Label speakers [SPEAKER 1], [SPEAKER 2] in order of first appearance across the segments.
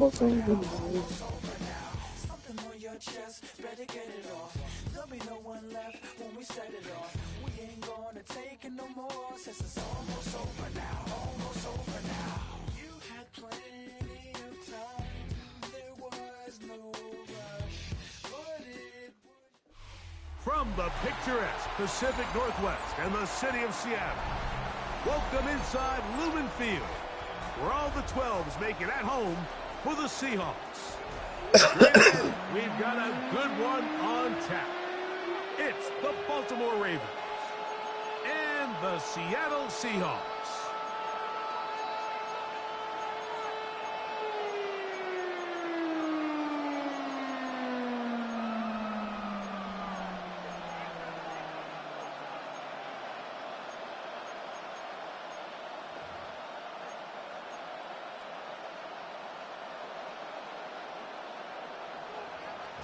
[SPEAKER 1] From the picturesque Pacific Northwest and the city of Seattle, welcome inside Lumen Field, where all the 12s make it at home for the Seahawks. Granted, we've got a good one on tap. It's the Baltimore Ravens and the Seattle Seahawks.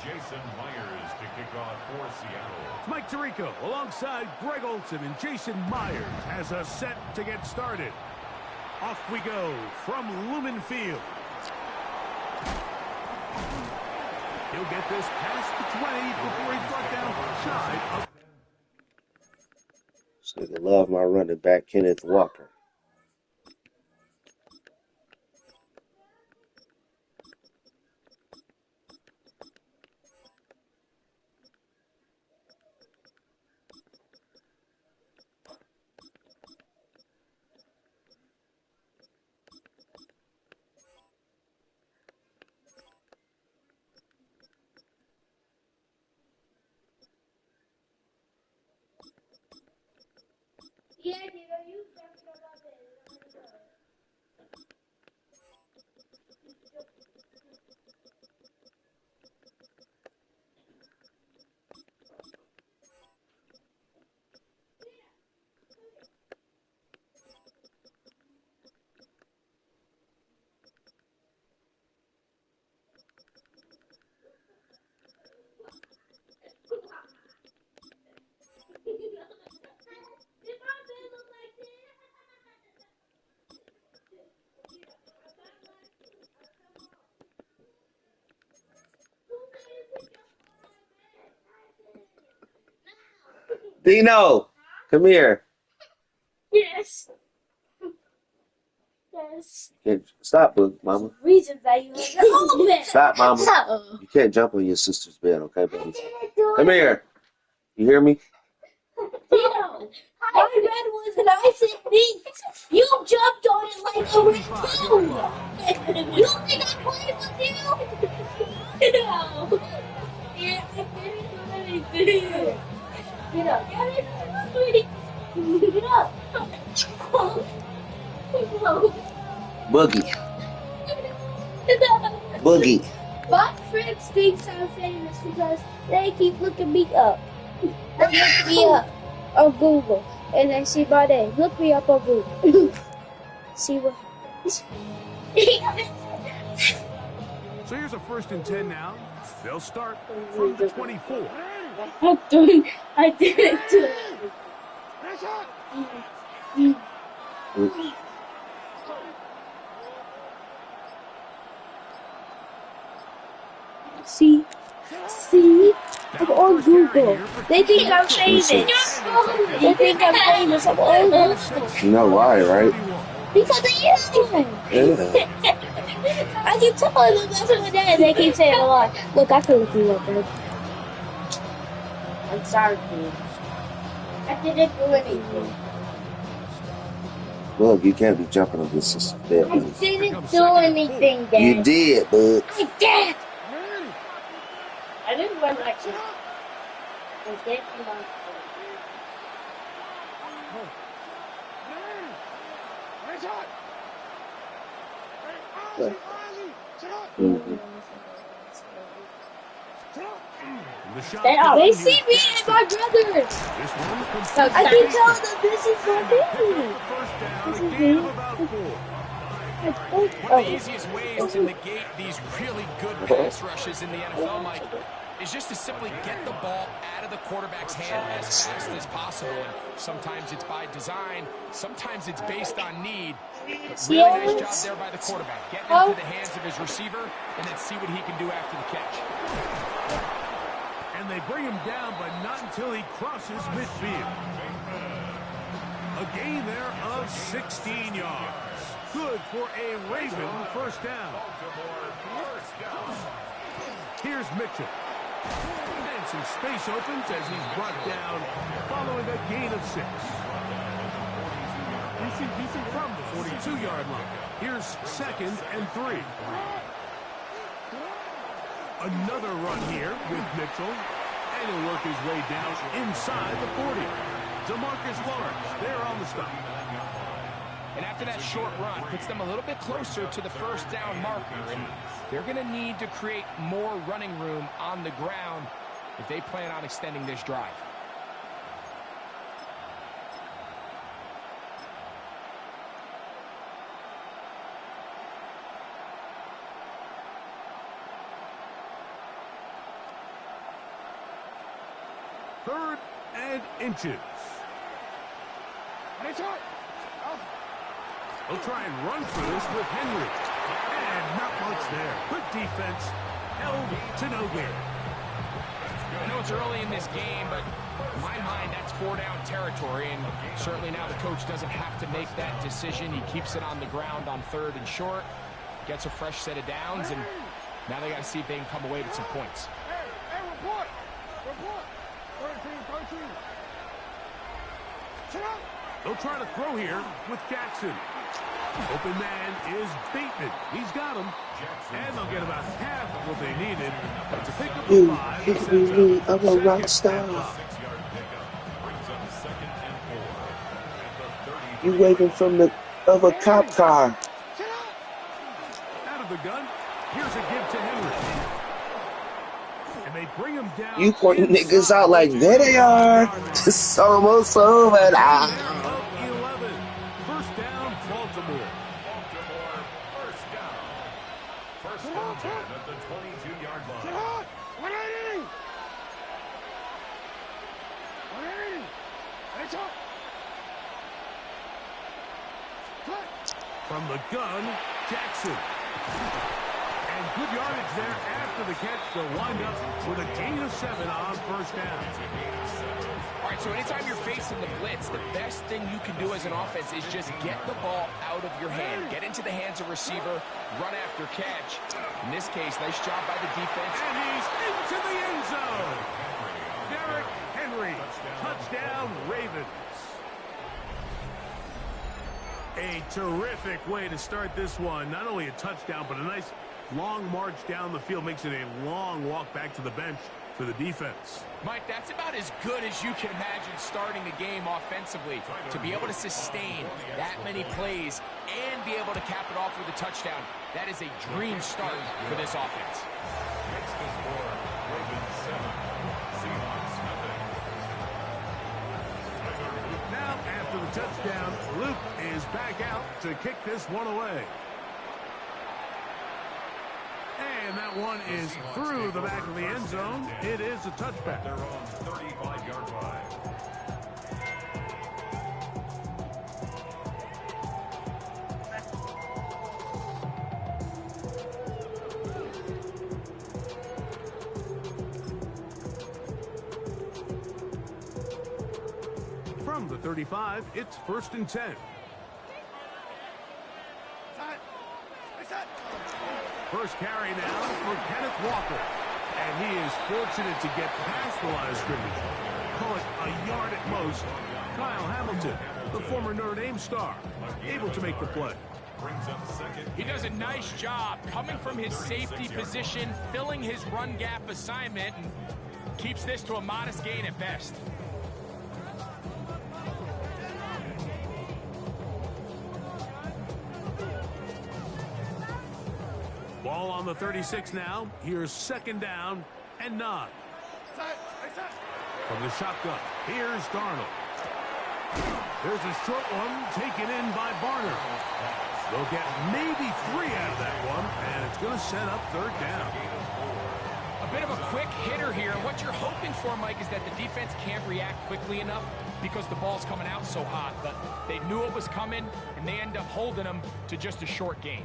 [SPEAKER 2] Jason Myers to kick off for Seattle.
[SPEAKER 1] Mike Tirico alongside Greg Olson and Jason Myers has us set to get started. Off we go from Lumen Field. He'll get this past the 20 before he's brought down shy of.
[SPEAKER 3] This nigga love my running back, Kenneth Walker.
[SPEAKER 4] Yeah, you talking about that.
[SPEAKER 3] Dino, come here.
[SPEAKER 4] Yes. Yes.
[SPEAKER 3] Stop, Mama.
[SPEAKER 4] Reason that you like
[SPEAKER 3] Stop, Mama.
[SPEAKER 4] No.
[SPEAKER 3] You can't jump on your sister's bed, okay, baby? Come here. You hear me?
[SPEAKER 4] Dino, my red was nice and neat. You jumped on it like a red too. You think I played with you? No. Yeah, I didn't do anything. Get up. Get up.
[SPEAKER 3] Boogie. Boogie.
[SPEAKER 4] My friends think I'm famous because they keep looking me up. They look me up on Google and they see my name. Look me up on Google. See what happens.
[SPEAKER 1] So here's a 1st and 10 now. They'll start from the 24.
[SPEAKER 4] I didn't do it. See? I'm on Google. They think I'm famous. They think I'm famous. I'm on Google.
[SPEAKER 3] You know why, right?
[SPEAKER 4] Because of you.
[SPEAKER 3] Yeah.
[SPEAKER 4] I keep telling them that's what they and they keep saying a lot. Look, I can look you up, babe. I'm sorry, dude. I didn't do anything.
[SPEAKER 3] Look, you can't be jumping on your sister's bed.
[SPEAKER 4] I didn't do anything, Dad.
[SPEAKER 3] You did, bud.
[SPEAKER 4] I did. I didn't run like this. I did run. They see me and my brothers. I keep telling them this is my baby. This is me.
[SPEAKER 5] One of the easiest ways to negate these really good pass rushes in the NFL, Mike, is just to simply get the ball out of the quarterback's hand as fast as possible. And sometimes it's by design, sometimes it's based on need. But really nice job there by the quarterback. Getting into the hands of his receiver and then see what he can do after the catch.
[SPEAKER 1] And they bring him down, but not until he crosses midfield. A gain there of 16 yards. Good for a Raven first down. Here's Mitchell. And some space opens as he's brought down following a gain of 6. From the 42-yard line. Here's 2nd and 3. Another run here with Mitchell. And he'll work his way down inside the 40. DeMarcus Lawrence there on the stop.
[SPEAKER 5] And after that short run, puts them a little bit closer to the first down marker. And they're going to need to create more running room on the ground if they plan on extending this drive.
[SPEAKER 1] Third and inches. They'll try and run for this with Henry. And not much there. Good defense. Held to no gain.
[SPEAKER 5] I know it's early in this game, but in my mind, that's 4-down territory. And certainly now the coach doesn't have to make that decision. He keeps it on the ground on 3rd and short. Gets a fresh set of downs. And now they got to see if they can come away with some points.
[SPEAKER 6] Report.
[SPEAKER 1] They'll try to throw here with Jackson. Open man is Bateman. He's got him. And they'll get about half of what they needed to pick up the 5.
[SPEAKER 3] I'm a rock star. You waving from the a cop car.
[SPEAKER 1] Out of the gun. Here's a give to Henry. And they bring him down.
[SPEAKER 3] You pointing niggas out like there they are. It's almost over now.
[SPEAKER 1] 11. First down, Baltimore.
[SPEAKER 2] First down. First and 10 at the 22-yard line.
[SPEAKER 6] 180.
[SPEAKER 1] From the gun, Jackson. And good yardage there after the catch. They'll wind up with a gain of 7 on first down.
[SPEAKER 5] All right, so anytime you're facing the blitz, the best thing you can do as an offense is just get the ball out of your hand. Get into the hands of receiver, run after catch. In this case, nice job by the defense.
[SPEAKER 1] And he's into the end zone. Derrick Henry, touchdown Ravens. A terrific way to start this one. Not only a touchdown, but a nice long march down the field. Makes it a long walk back to the bench for the defense.
[SPEAKER 5] Mike, that's about as good as you can imagine starting a game offensively. To be able to sustain that many plays and be able to cap it off with a touchdown, that is a dream start for this offense.
[SPEAKER 2] Next is for Ravens 7, Seahawks nothing.
[SPEAKER 1] Now, after the touchdown, Luke is back out to kick this one away. And that one is through the back of the end zone. It is a touchback.
[SPEAKER 2] Their own 35-yard line.
[SPEAKER 1] From the 35, it's 1st and 10. First carry now for Kenneth Walker. And he is fortunate to get past the line of scrimmage. Call it a yard at most. Kyle Hamilton, the former Notre Dame star, able to make the play.
[SPEAKER 2] Brings up second.
[SPEAKER 5] He does a nice job coming from his safety position, filling his run gap assignment, and keeps this to a modest gain at best.
[SPEAKER 1] Ball on the 36 now. Here's 2nd down and 9. From the shotgun, here's Darnold. There's a short one taken in by Barner. They'll get maybe 3 out of that one, and it's going to set up 3rd down.
[SPEAKER 5] A A bit of a quick hitter here. What you're hoping for, Mike, is that the defense can't react quickly enough because the ball's coming out so hot. But they knew it was coming, and they end up holding them to just a short gain.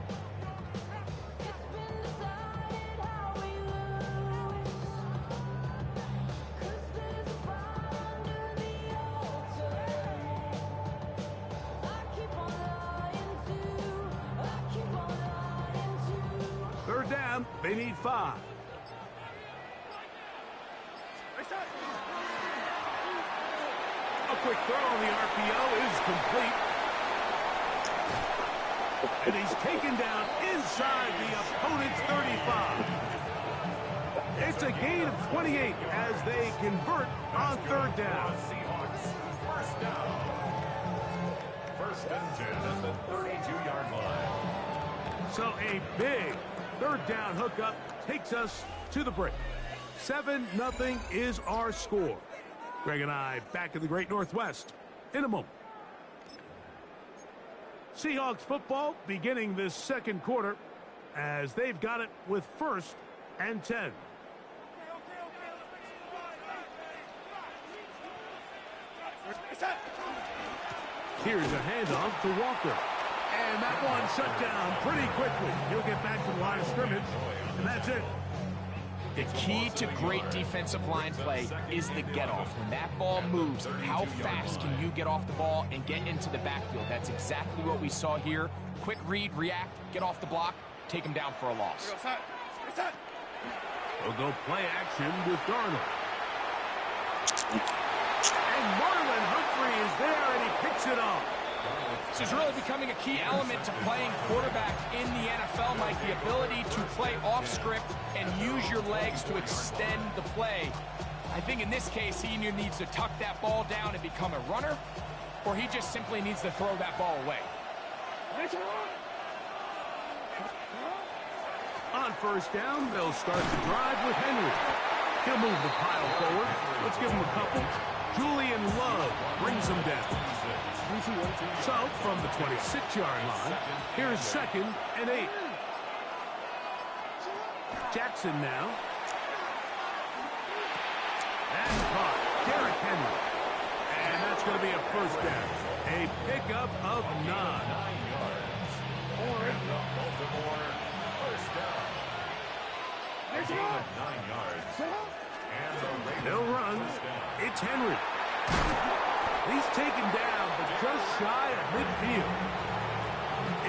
[SPEAKER 1] Third down, they need 5. A quick throw on the RPO is complete. And he's taken down inside the opponent's 35. It's a gain of 28 as they convert on third down.
[SPEAKER 2] First down. First and 10 at the 32-yard line.
[SPEAKER 1] So a big third down hookup takes us to the break. 7-0 is our score. Greg and I back in the Great Northwest in a moment. Seahawks football beginning this second quarter as they've got it with 1st and 10. Here's a handoff to Walker. And that one shut down pretty quickly. He'll get back to the line of scrimmage, and that's it.
[SPEAKER 5] The key to great defensive line play is the get-off. When that ball moves, how fast can you get off the ball and get into the backfield? That's exactly what we saw here. Quick read, react, get off the block, take him down for a loss.
[SPEAKER 1] We'll go play action with Darnold. And Marlon Humphrey is there, and he picks it off.
[SPEAKER 5] This is really becoming a key element to playing quarterback in the NFL, Mike. The ability to play off script and use your legs to extend the play. I think in this case, he either needs to tuck that ball down and become a runner, or he just simply needs to throw that ball away.
[SPEAKER 1] On first down, they'll start the drive with Henry. He'll move the pile forward. Let's give him a couple. Julian Love brings him down. So, from the 26-yard line, here's 2nd and 8. Jackson now. And caught. Derrick Henry. And that's going to be a first down. A pickup of 9.
[SPEAKER 2] Baltimore, first down. A gain of 9 yards. And the Ravens
[SPEAKER 1] They'll run.
[SPEAKER 2] first down.
[SPEAKER 1] It's Henry. He's taken down, but just shy of midfield.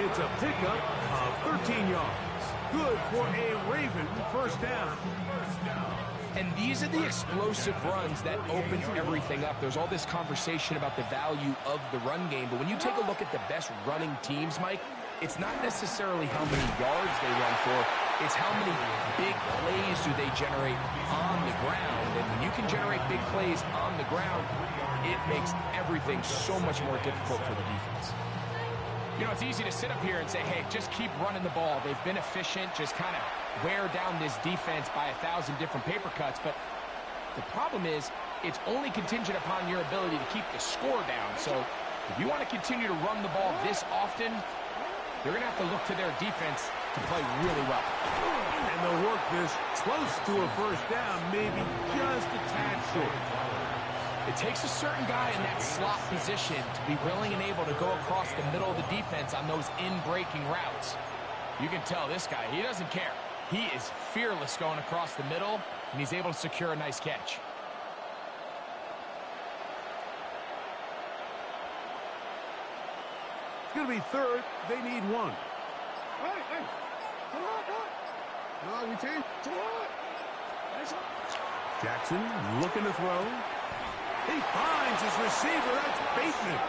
[SPEAKER 1] It's a pickup of 13 yards. Good for a Raven first down.
[SPEAKER 5] And these are the explosive runs that open everything up. There's all this conversation about the value of the run game, but when you take a look at the best running teams, Mike, it's not necessarily how many yards they run for, it's how many big plays do they generate on the ground. And when you can generate big plays on the ground, it makes everything so much more difficult for the defense. You know, it's easy to sit up here and say, hey, just keep running the ball. They've been efficient, just kind of wear down this defense by 1,000 different paper cuts. But the problem is, it's only contingent upon your ability to keep the score down. So if you want to continue to run the ball this often, they're going to have to look to their defense to play really well.
[SPEAKER 1] And they'll work this close to a first down, maybe just a tad short.
[SPEAKER 5] It takes a certain guy in that slot position to be willing and able to go across the middle of the defense on those in-breaking routes. You can tell this guy, he doesn't care. He is fearless going across the middle, and he's able to secure a nice catch.
[SPEAKER 1] It's going to be 3rd. They need 1.
[SPEAKER 6] Hey. No, we can't.
[SPEAKER 1] Jackson looking to throw. He finds his receiver. That's Bateman.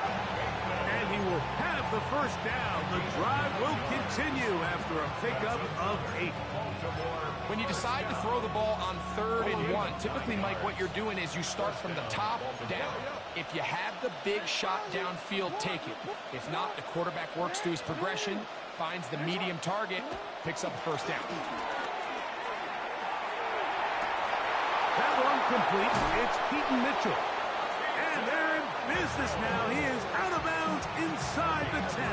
[SPEAKER 1] And he will have the first down. The drive will continue after a pickup of 8.
[SPEAKER 5] When you decide to throw the ball on 3rd and 1, typically, Mike, what you're doing is you start from the top down. If you have the big shot downfield, take it. If not, the quarterback works through his progression, finds the medium target, picks up a first down.
[SPEAKER 1] That one complete. It's Keaton Mitchell. And they're in business now. He is out of bounds inside the 10.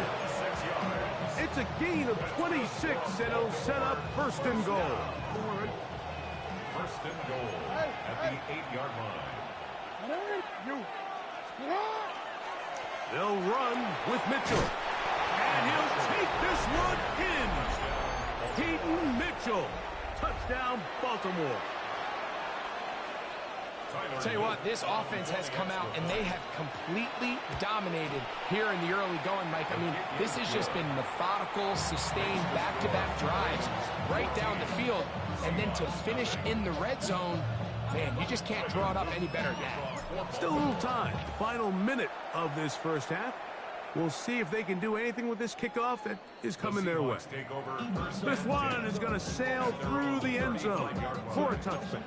[SPEAKER 1] It's a gain of 26, and it'll set up 1st and goal.
[SPEAKER 2] First and goal at the 8-yard line.
[SPEAKER 1] They'll run with Mitchell. And he'll take this one in. Keaton Mitchell. Touchdown, Baltimore.
[SPEAKER 5] Tell you what, this offense has come out and they have completely dominated here in the early going, Mike. I mean, this has just been methodical, sustained, back-to-back drives right down the field. And then to finish in the red zone, man, you just can't draw it up any better than that.
[SPEAKER 1] Still a little time. Final minute of this first half. We'll see if they can do anything with this kickoff that is coming their way. This one is going to sail through the end zone for a touchdown.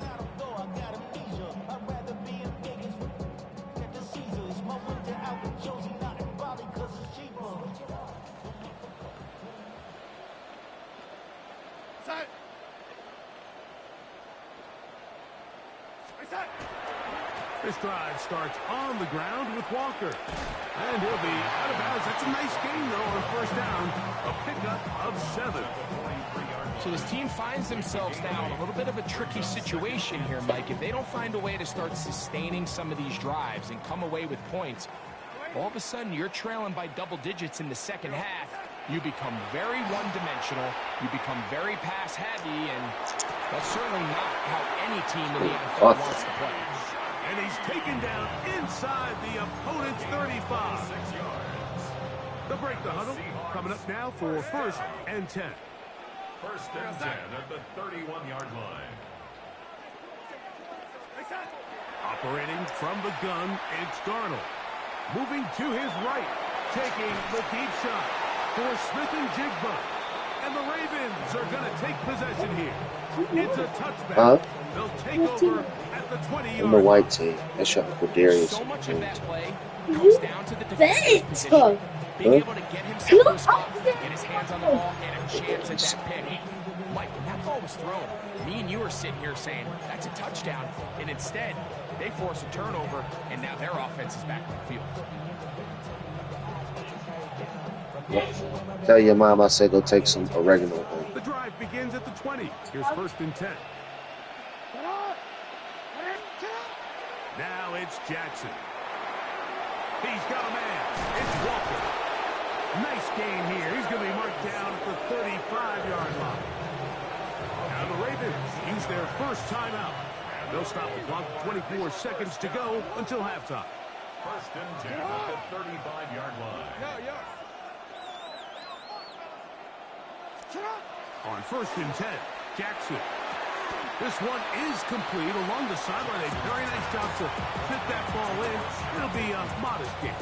[SPEAKER 1] This drive starts on the ground with Walker. And he'll be out of bounds. That's a nice gain, though, on first down. A pickup of 7.
[SPEAKER 5] So this team finds themselves now in a little bit of a tricky situation here, Mike. If they don't find a way to start sustaining some of these drives and come away with points, all of a sudden you're trailing by double digits in the second half. You become very one-dimensional. You become very pass-heavy, and that's certainly not how any team in the NFL wants to play.
[SPEAKER 1] And he's taken down inside the opponent's 35. They'll break the huddle. Coming up now for first and 10.
[SPEAKER 2] First and 10 at the 31-yard line.
[SPEAKER 1] Operating from the gun, it's Darnold. Moving to his right, taking the deep shot for Smith and Jigba. And the Ravens are going to take possession here. It's a touchback. They'll take over at the 20-yard
[SPEAKER 3] I'm a white team. That shot for Darius.
[SPEAKER 5] So much of that play comes down to the defensive position. Being able to get himself to a spot, get his hands on the ball, and a chance at that pick. Mike, when that ball was thrown, me and you are sitting here saying, that's a touchdown. And instead, they force a turnover, and now their offense is back on the field.
[SPEAKER 3] Tell your mom I said go take some oregano.
[SPEAKER 1] The drive begins at the 20. Here's first and 10. Now it's Jackson. He's got a man. It's Walker. Nice gain here. He's going to be marked down at the 35-yard line. Now the Ravens use their first timeout. They'll stop the clock. 24 seconds to go until halftime.
[SPEAKER 2] First and 10 at the 35-yard line.
[SPEAKER 1] On first and 10, Jackson. This one is complete along the sideline. A very nice job to fit that ball in. It'll be a modest gain.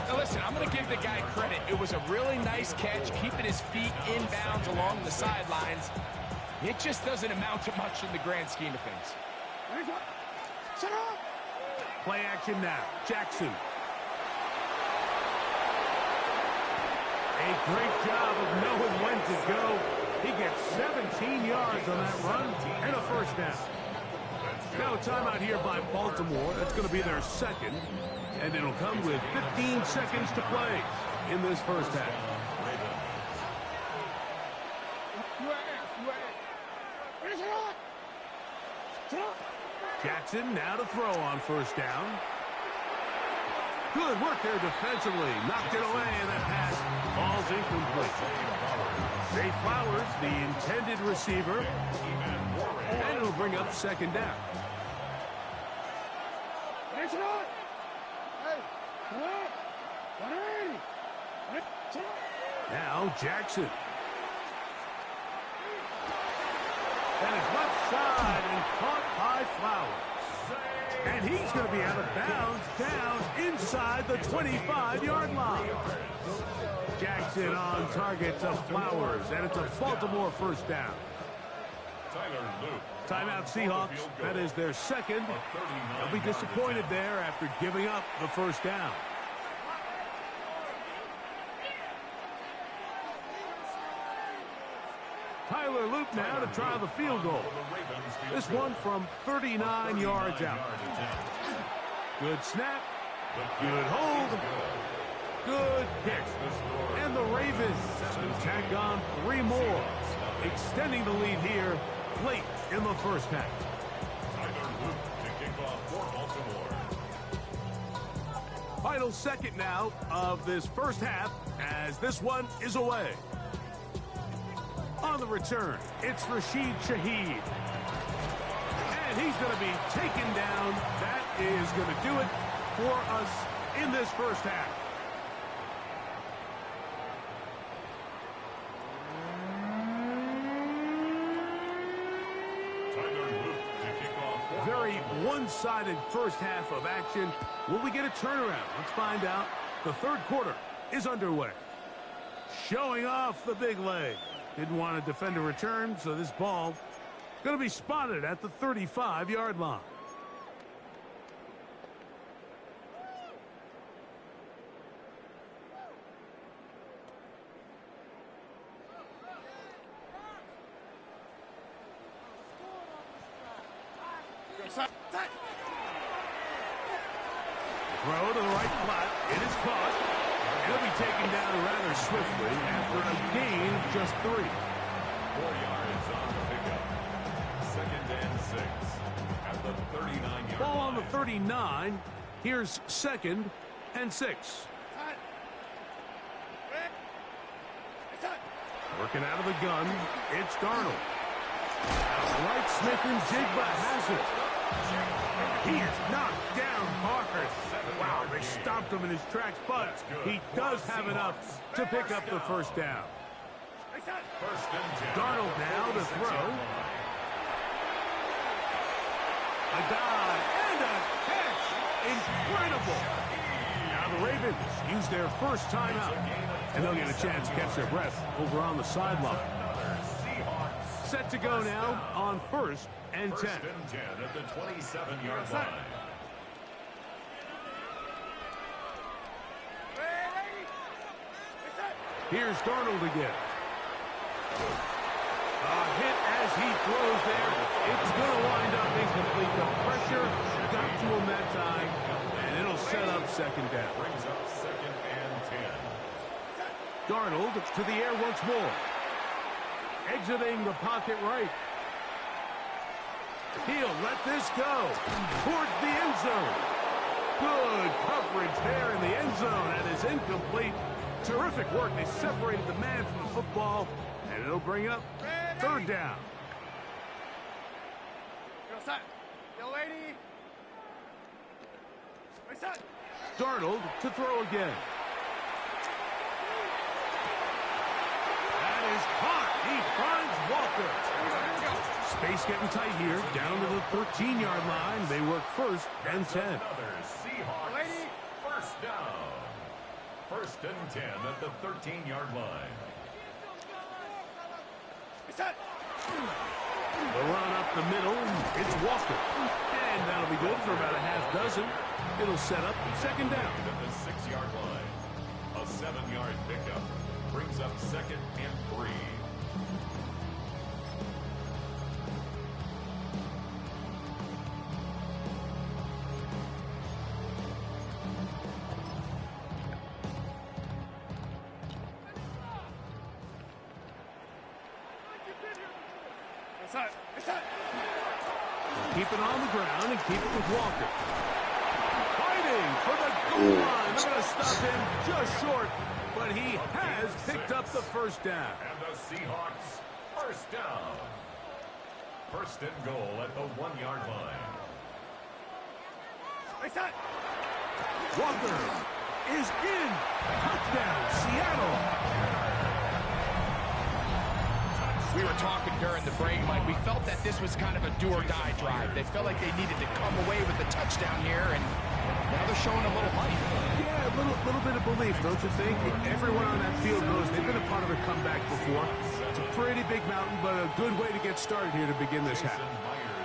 [SPEAKER 5] Now listen, I'm going to give the guy credit. It was a really nice catch, keeping his feet inbounds along the sidelines. It just doesn't amount to much in the grand scheme of things.
[SPEAKER 1] Play action now. Jackson. A great job of knowing when to go. He gets 17 yards on that run and a first down. Now a timeout here by Baltimore. That's going to be their second. And it'll come with 15 seconds to play in this first half. Jackson now to throw on first down. Good work there defensively. Knocked it away, and that pass falls incomplete. Zay Flowers, the intended receiver. And it'll bring up second down. Now Jackson. And it's left side and caught by Flowers. And he's going to be out of bounds down inside the 25-yard line. Jackson on target to Flowers, and it's a Baltimore first down. Timeout Seahawks. That is their second. They'll be disappointed there after giving up the first down. Tyler Loop now to try the field goal. This one from 39 yards out. Good snap. Good hold. Good kick. And the Ravens tack on 3 more, extending the lead here late in the first half.
[SPEAKER 2] Tyler Luke to kick off for Baltimore.
[SPEAKER 1] Final second now of this first half as this one is away. On the return, it's Rashid Shaheed. And he's going to be taken down. That is going to do it for us in this first half. Very one-sided first half of action. Will we get a turnaround? Let's find out. The third quarter is underway. Showing off the big leg. Didn't want to defend a return, so this ball going to be spotted at the 35-yard line. Throw to the right flat. It is caught. He'll be taken down rather swiftly after a gain of just 3.
[SPEAKER 2] 4 yards on the pickup. 2nd and 6 at the 39-yard
[SPEAKER 1] Ball on
[SPEAKER 2] line.
[SPEAKER 1] the 39. Here's 2nd and 6. Working out of the gun. It's Darnold. Right, Smith and Jigba has it. He is knocked down hard. Wow, they stopped him in his tracks, but he does have enough to pick up the first down. Darnold now to throw. A dive and a catch. Incredible. Now the Ravens use their first timeout, and they'll get a chance to catch their breath over on the sideline. Set to go now on 1st and 10.
[SPEAKER 2] 1st and 10 at the 27-yard line.
[SPEAKER 1] Here's Darnold again. A hit as he throws there. It's going to wind up incomplete. The pressure got to him that time, and it'll set up 2nd down.
[SPEAKER 2] Brings up 2nd and 10.
[SPEAKER 1] Darnold to the air once more. Exiting the pocket right. He'll let this go towards the end zone. Good coverage there in the end zone. That is incomplete. Terrific work. They separated the man from the football, and it'll bring up 3rd down. Darnold to throw again. That is caught. He finds Walker. Space getting tight here. Down to the 13-yard line. They work 1st and 10.
[SPEAKER 2] Another Seahawks first down. 1st and 10 at the 13-yard line.
[SPEAKER 1] The run up the middle. It's Walker. And that'll be good for about a half dozen. It'll set up 2nd down.
[SPEAKER 2] At the 6-yard line. A 7-yard pickup brings up 2nd and 3.
[SPEAKER 1] Keep it on the ground and keep it with Walker. Fighting for the goal line. They're going to stop him just short, but he has picked up the first down.
[SPEAKER 2] And the Seahawks first down. 1st and goal at the 1-yard line.
[SPEAKER 1] Walker is in. Touchdown, Seattle.
[SPEAKER 5] We were talking during the break, Mike. We felt that this was kind of a do-or-die drive. They felt like they needed to come away with the touchdown here, and now they're showing a little life.
[SPEAKER 1] Yeah, a little bit of belief, don't you think? Everyone on that field knows they've been a part of a comeback before. It's a pretty big mountain, but a good way to get started here to begin this half.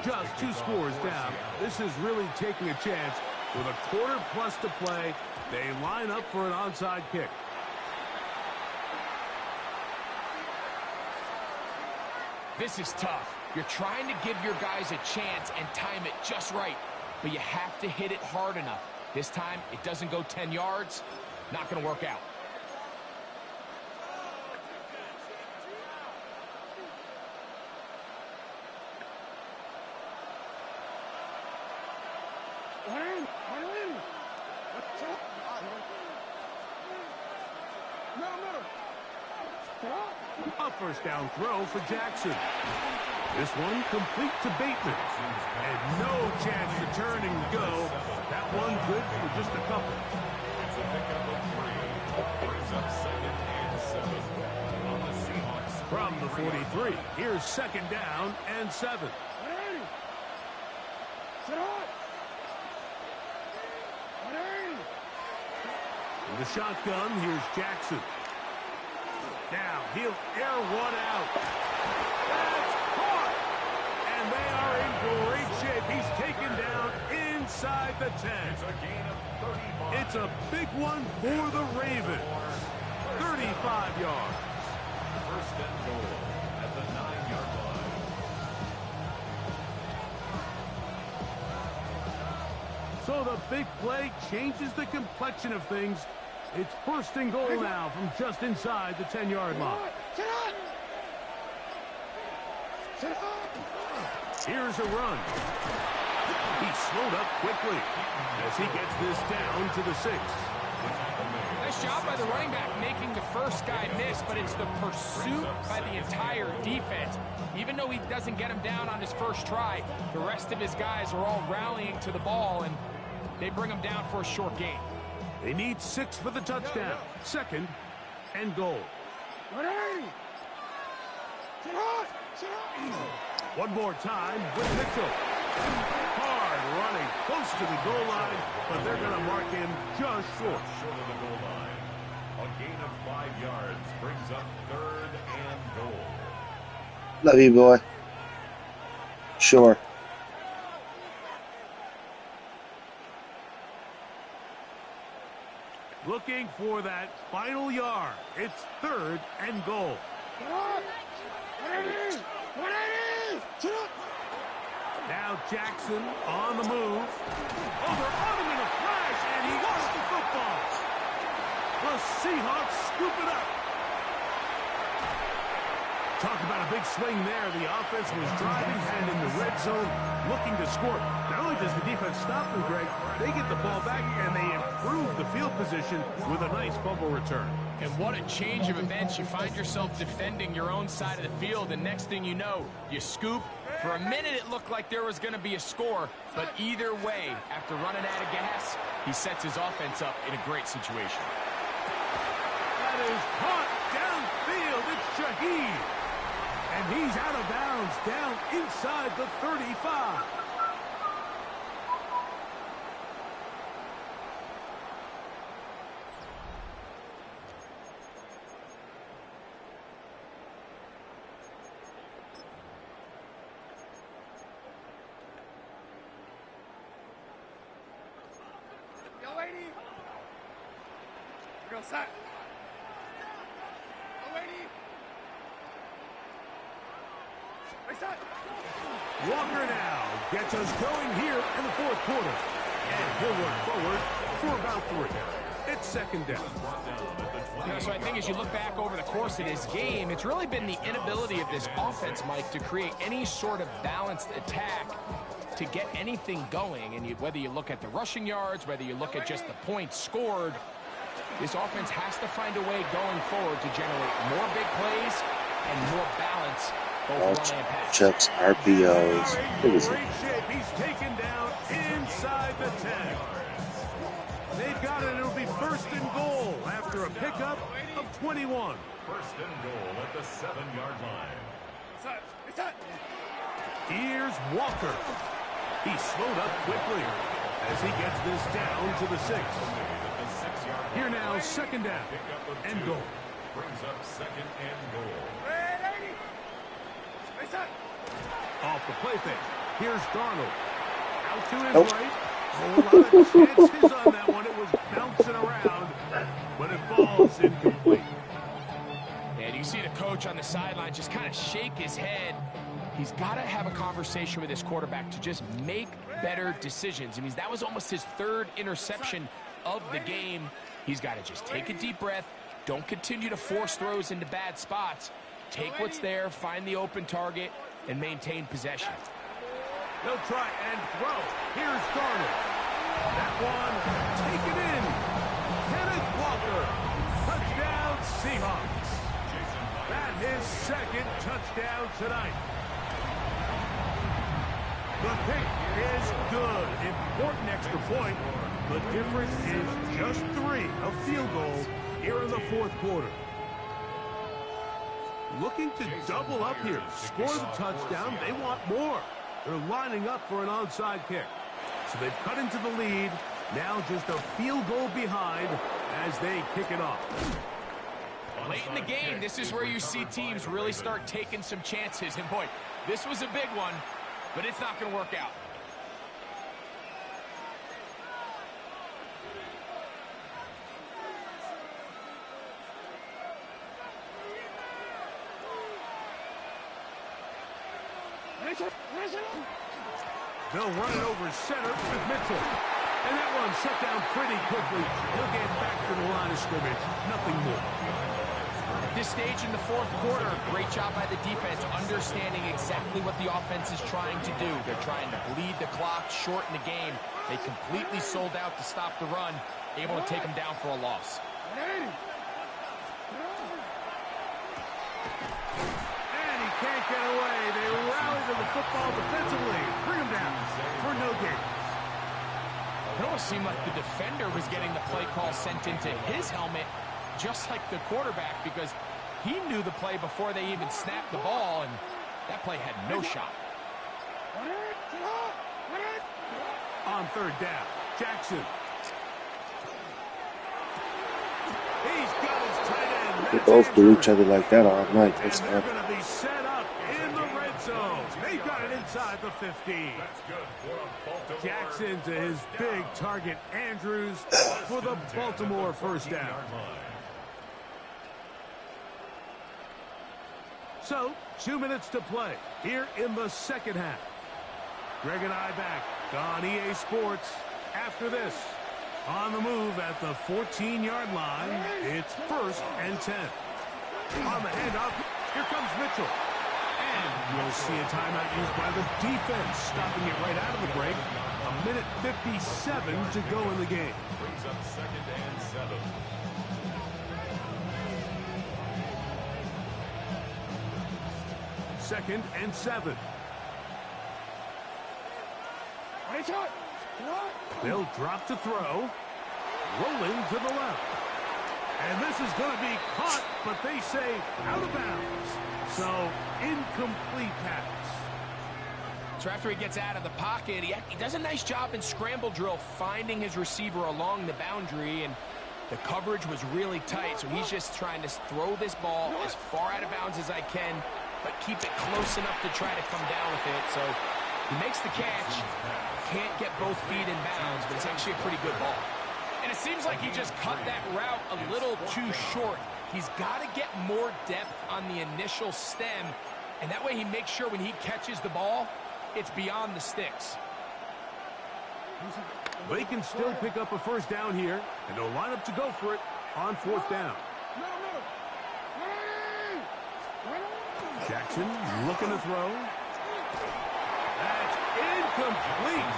[SPEAKER 1] Just 2 scores down. This is really taking a chance. With a quarter plus to play, they line up for an onside kick.
[SPEAKER 5] This is tough. You're trying to give your guys a chance and time it just right, but you have to hit it hard enough. This time, it doesn't go 10 yards. Not going to work out.
[SPEAKER 1] A first down throw for Jackson. This one complete to Bateman. And no chance to turn and go. That one good for just a couple.
[SPEAKER 2] It's a pickup of 3. Brings up 2nd and 7 on the Seahawks.
[SPEAKER 1] From the 43, here's 2nd down and 7. In the shotgun, here's Jackson. Now he'll air one out. That's caught! And they are in great shape. He's taken down inside the 10.
[SPEAKER 2] It's a gain of 35.
[SPEAKER 1] It's a big one for the Ravens. 35 yards.
[SPEAKER 2] 1st and goal at the 9-yard line.
[SPEAKER 1] So the big play changes the complexion of things. It's 1st and goal now from just inside the 10-yard line. Here's a run. He's slowed up quickly as he gets this down to the 6.
[SPEAKER 5] Nice job by the running back making the first guy miss, but it's the pursuit by the entire defense. Even though he doesn't get him down on his first try, the rest of his guys are all rallying to the ball, and they bring him down for a short gain.
[SPEAKER 1] They need 6 for the touchdown. 2nd and goal. One more time with Mitchell. Hard running close to the goal line, but they're going to mark him just short.
[SPEAKER 2] Short of the goal line. A gain of 5 yards brings up 3rd and goal.
[SPEAKER 3] Love you, boy. Sure.
[SPEAKER 1] Looking for that final yard. It's 3rd and goal. Now Jackson on the move. Over on him in a flash, and he lost the football. The Seahawks scoop it up. Talk about a big swing there. The offense was driving and in the red zone looking to score. Not only does the defense stop them, Greg, they get the ball back and they improve the field position with a nice fumble return.
[SPEAKER 5] And what a change of events. You find yourself defending your own side of the field, and next thing you know, you scoop. For a minute, it looked like there was going to be a score, but either way, after running out of gas, he sets his offense up in a great situation.
[SPEAKER 1] That is caught downfield. It's Shaheed. And he's out of bounds down inside the 35.
[SPEAKER 6] Yo, lady. Go set. Yo, lady.
[SPEAKER 1] Walker now gets us going here in the 4th quarter. And he'll work forward for about 3. It's 2nd down.
[SPEAKER 5] So I think as you look back over the course of this game, it's really been the inability of this offense, Mike, to create any sort of balanced attack to get anything going. And whether you look at the rushing yards, whether you look at just the points scored, this offense has to find a way going forward to generate more big plays and more balance.
[SPEAKER 3] Chucks, RPOs.
[SPEAKER 1] Great shape. He's taken down inside the 10. They've got it. It'll be 1st and goal after a pickup of 21.
[SPEAKER 2] 1st and goal at the 7-yard line.
[SPEAKER 1] Here's Walker. He slowed up quickly as he gets this down to the 6. Here now, 2nd down and goal.
[SPEAKER 2] Brings up 2nd and goal.
[SPEAKER 1] Off the play fake. Here's Darnold. Out to his right. A whole lot of chances on that one. It was bouncing around, but it falls incomplete.
[SPEAKER 5] And you see the coach on the sideline just kind of shake his head. He's got to have a conversation with his quarterback to just make better decisions. I mean, that was almost his 3rd interception of the game. He's got to just take a deep breath. Don't continue to force throws into bad spots. Take what's there, find the open target, and maintain possession.
[SPEAKER 1] They'll try and throw. Here's Darnold. That one taken in. Kenneth Walker. Touchdown Seahawks. That's his second touchdown tonight. The pick is good. Important extra point. The difference is just 3, a field goal here in the fourth quarter. Looking to double up here. Score the touchdown. They want more. They're lining up for an onside kick. So they've cut into the lead. Now just a field goal behind as they kick it off.
[SPEAKER 5] Late in the game, this is where you see teams really start taking some chances. And boy, this was a big one, but it's not going to work out.
[SPEAKER 1] They'll run it over center with Mitchell. And that one shut down pretty quickly. He'll get back to the line of scrimmage. Nothing more.
[SPEAKER 5] At this stage in the fourth quarter, great job by the defense understanding exactly what the offense is trying to do. They're trying to bleed the clock, shorten the game. They completely sold out to stop the run, able to take them down for a loss.
[SPEAKER 1] Can't get away. They rally to the football defensively. Bring him down for no gain.
[SPEAKER 5] It almost seemed like the defender was getting the play call sent into his helmet, just like the quarterback, because he knew the play before they even snapped the ball, and that play had no shot.
[SPEAKER 1] On third down, Jackson. He's got his tight end.
[SPEAKER 3] They both do each other like that all night.
[SPEAKER 1] And they're going to be set up in the red zone. They've got it inside the 15. Jackson to his big target, Andrews, for the Baltimore first down. So, 2 minutes to play here in the second half. Greg and I back on EA Sports after this. On the move at the 14-yard line, it's 1st and 10. On the handoff, here comes Mitchell. And you'll see a timeout used by the defense, stopping it right out of the break. 1:57 to go in the game.
[SPEAKER 2] Brings up 2nd and 7.
[SPEAKER 1] Second and 7. They'll drop to throw. Rolling to the left. And this is going to be caught, but they say out of bounds. So, incomplete pass.
[SPEAKER 5] So after he gets out of the pocket, he does a nice job in scramble drill finding his receiver along the boundary, and the coverage was really tight, so he's just trying to throw this ball as far out of bounds as I can, but keep it close enough to try to come down with it. So he makes the catch, can't get both feet in bounds, but it's actually a pretty good ball. And it seems like he just cut that route a little too short. He's got to get more depth on the initial stem, and that way he makes sure when he catches the ball, it's beyond the sticks.
[SPEAKER 1] They can still pick up a first down here, and they'll line up to go for it on 4th down. Jackson looking to throw. That's incomplete.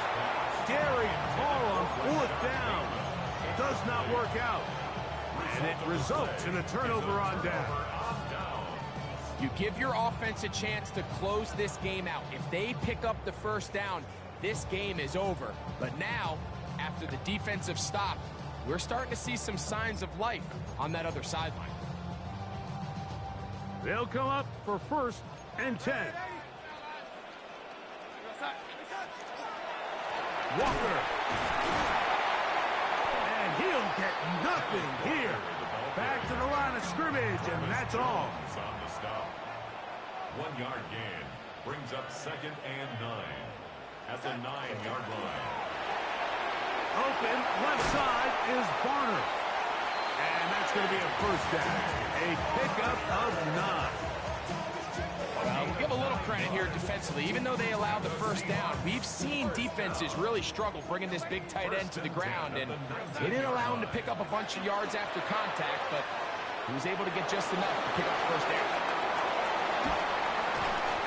[SPEAKER 1] Scary call on 4th down. Does not work out. And it results in a turnover on down.
[SPEAKER 5] You give your offense a chance to close this game out. If they pick up the first down, this game is over. But now, after the defensive stop, we're starting to see some signs of life on that other sideline.
[SPEAKER 1] They'll come up for 1st and 10. Walker. And he'll get nothing here. Back to the line of scrimmage, and that's all.
[SPEAKER 2] 1 yard gain brings up 2nd and 9 at the 9-yard line.
[SPEAKER 1] Open left side is Barner. And that's going to be a first down. A pickup of 9.
[SPEAKER 5] We'll give a little credit here defensively. Even though they allowed the first down, we've seen defenses really struggle bringing this big tight end to the ground, and they didn't allow him to pick up a bunch of yards after contact, but he was able to get just enough to pick up the first down.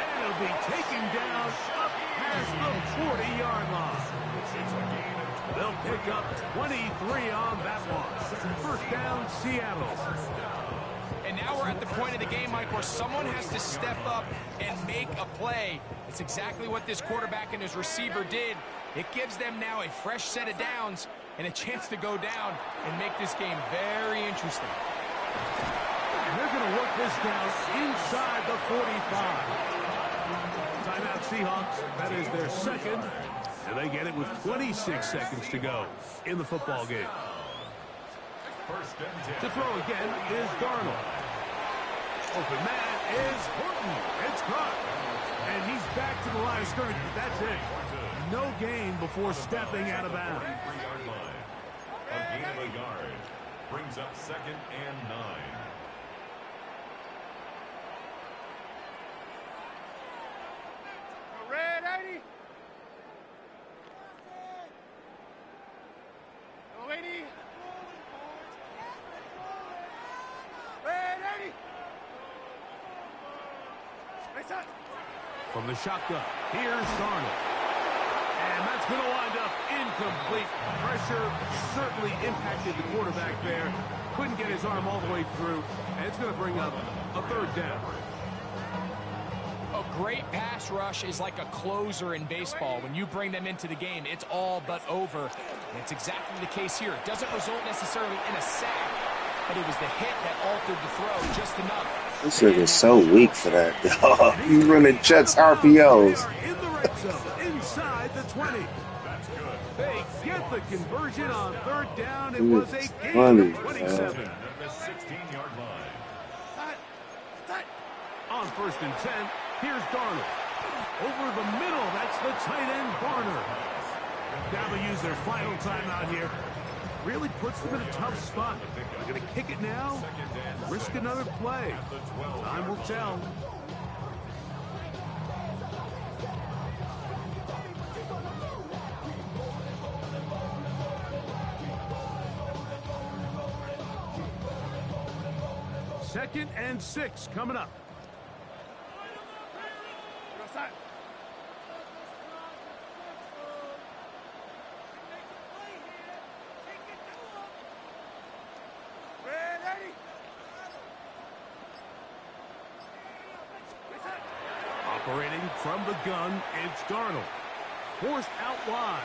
[SPEAKER 1] And he'll be taken down up past the 40-yard line. They'll pick up 23 on that one. First down, Seattle.
[SPEAKER 5] And now we're at the point of the game, Mike, where someone has to step up and make a play. It's exactly what this quarterback and his receiver did. It gives them now a fresh set of downs and a chance to go down and make this game very interesting.
[SPEAKER 1] And they're going to work this down inside the 45. Timeout Seahawks. That is their second. And they get it with 26 seconds to go in the football game. To throw again is Darnold. Open man is Horton. It's caught. And he's back to the line of scrimmage, but that's it. No gain before stepping out of bounds.
[SPEAKER 2] A gain of a yard brings up 2nd and 9.
[SPEAKER 6] Red 80. Go 80. Red 80. Nice shot.
[SPEAKER 1] From the shotgun, here's Darnold. And that's going to wind up incomplete. Pressure certainly impacted the quarterback there. Couldn't get his arm all the way through. And it's going to bring up a 3rd down.
[SPEAKER 5] A great pass rush is like a closer in baseball. When you bring them into the game, it's all but over. And it's exactly the case here. It doesn't result necessarily in a sack, but it was the hit that altered the throw just enough.
[SPEAKER 3] This nigga is so weak for that, dog. He's running checks RPOs.
[SPEAKER 1] In the red zone, inside the 20.
[SPEAKER 2] That's good.
[SPEAKER 1] They get the conversion on 3rd down. It was a gain of 27.
[SPEAKER 2] At the 16-yard line.
[SPEAKER 1] On 1st and 10, here's Darnold. Over the middle, that's the tight end, Barner. Now they use their final timeout here. Really puts them in a tough spot. They're going to kick it now, risk another play. Time will tell. Second and 6 coming up. Operating from the gun, it's Darnold. Forced out wide.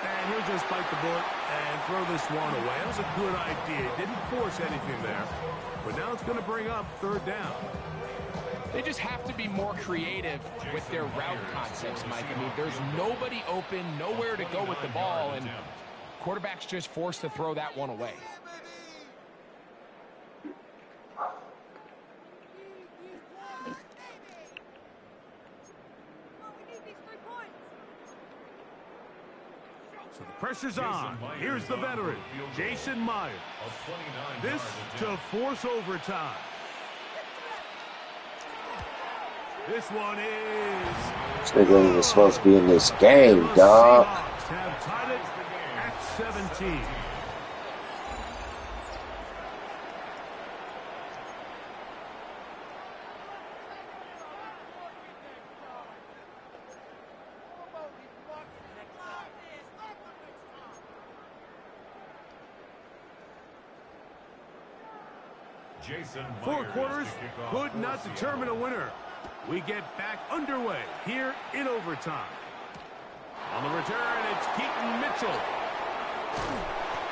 [SPEAKER 1] And he'll just bite the bullet and throw this one away. That was a good idea. Didn't force anything there. But now it's going to bring up 3rd down.
[SPEAKER 5] They just have to be more creative with their route concepts, Mike. I mean, there's nobody open, nowhere to go with the ball, and quarterback's just forced to throw that one away.
[SPEAKER 1] So the pressure's on. Here's the veteran, Jason Myers. This to force overtime. This one is...
[SPEAKER 3] This nigga ain't even supposed to be in this game, dog.
[SPEAKER 1] Have tied it at 17. Four quarters could not determine a winner. We get back underway here in overtime. On the return, it's Keaton Mitchell.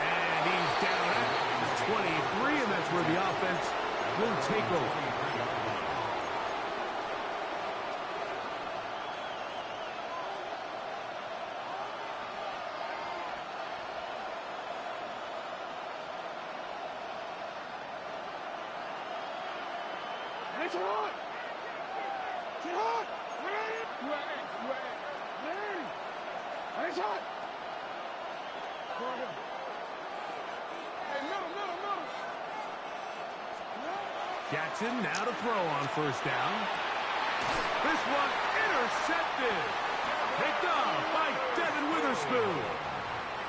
[SPEAKER 1] And he's down at 23, and that's where the offense will take over.
[SPEAKER 6] Get hot! Get hot! Ready! It's hot! Hey, middle!
[SPEAKER 1] Jackson now to throw on 1st down. This one intercepted. Picked up by Devin Witherspoon.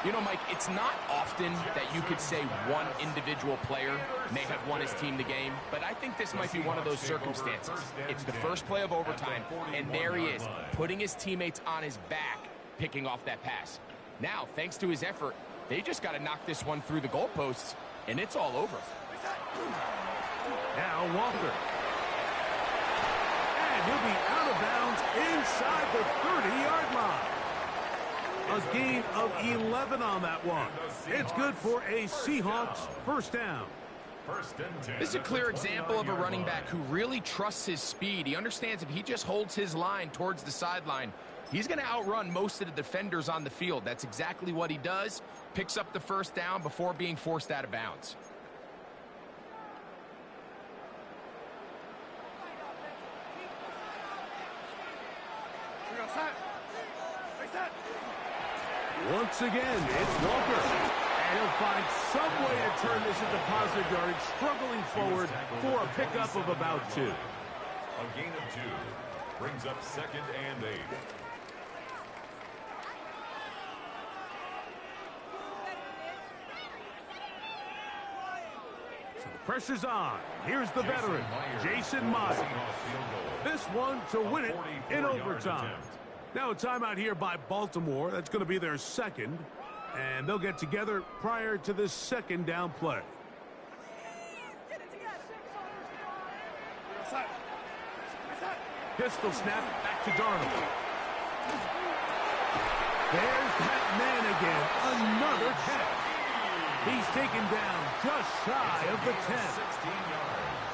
[SPEAKER 5] You know, Mike, it's not often that you could say one individual player may have won his team the game, but I think this might be one of those circumstances. It's the first play of overtime, and there he is, putting his teammates on his back, picking off that pass. Now, thanks to his effort, they just got to knock this one through the goalposts, and it's all over.
[SPEAKER 1] Now Walker. And he'll be out of bounds inside the 30-yard line. A gain of 11 on that one. It's good for a Seahawks first down.
[SPEAKER 5] This is a clear example of a running back who really trusts his speed. He understands if he just holds his line towards the sideline, he's going to outrun most of the defenders on the field. That's exactly what he does. Picks up the first down before being forced out of bounds.
[SPEAKER 1] Once again, it's Walker. And he'll find some way to turn this into positive yardage, struggling forward for a pickup of about 2.
[SPEAKER 2] A gain of 2 brings up 2nd and 8.
[SPEAKER 1] So the pressure's on. Here's the veteran, Jason Myers. This one to win it in overtime. Now a timeout here by Baltimore. That's going to be their second. And they'll get together prior to this second down play. Pistol snap back to Darnold. There's that man again. Another catch. He's taken down just shy of the 10.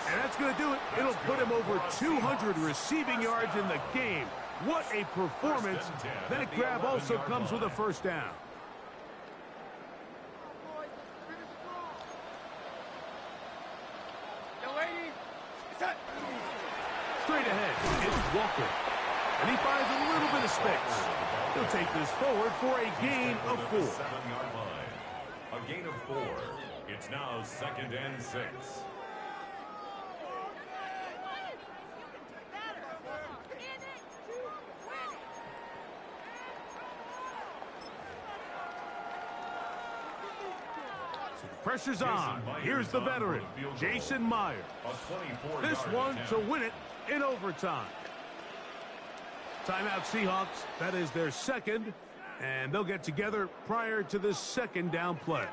[SPEAKER 1] And that's going to do it. It'll put him over 200 receiving yards in the game. What a performance. That grab also comes with a first down. Straight ahead, it's Walker. And he finds a little bit of space. He'll take this forward for a gain of 4.
[SPEAKER 2] 7-yard line. A gain of 4. It's now 2nd and 6.
[SPEAKER 1] Pressure's on. Here's the veteran, Jason Myers. This one to win it in overtime. Timeout Seahawks. That is their second. And they'll get together prior to this second down play.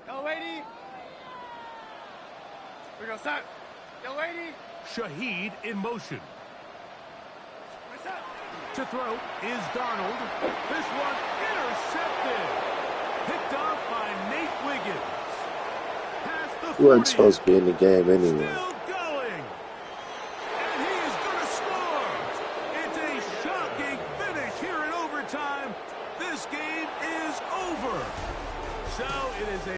[SPEAKER 6] Yo, lady. We go, set. Yo, lady.
[SPEAKER 1] Shaheed in motion.
[SPEAKER 6] What's up?
[SPEAKER 1] To throw is Darnold. This one intercepted. Picked off by Nate Wiggins. Past the 40.
[SPEAKER 3] He wasn't supposed to be in the game anyway.
[SPEAKER 1] Still going. And he is going to score. It's a shocking finish here in overtime. This game is over. So it is a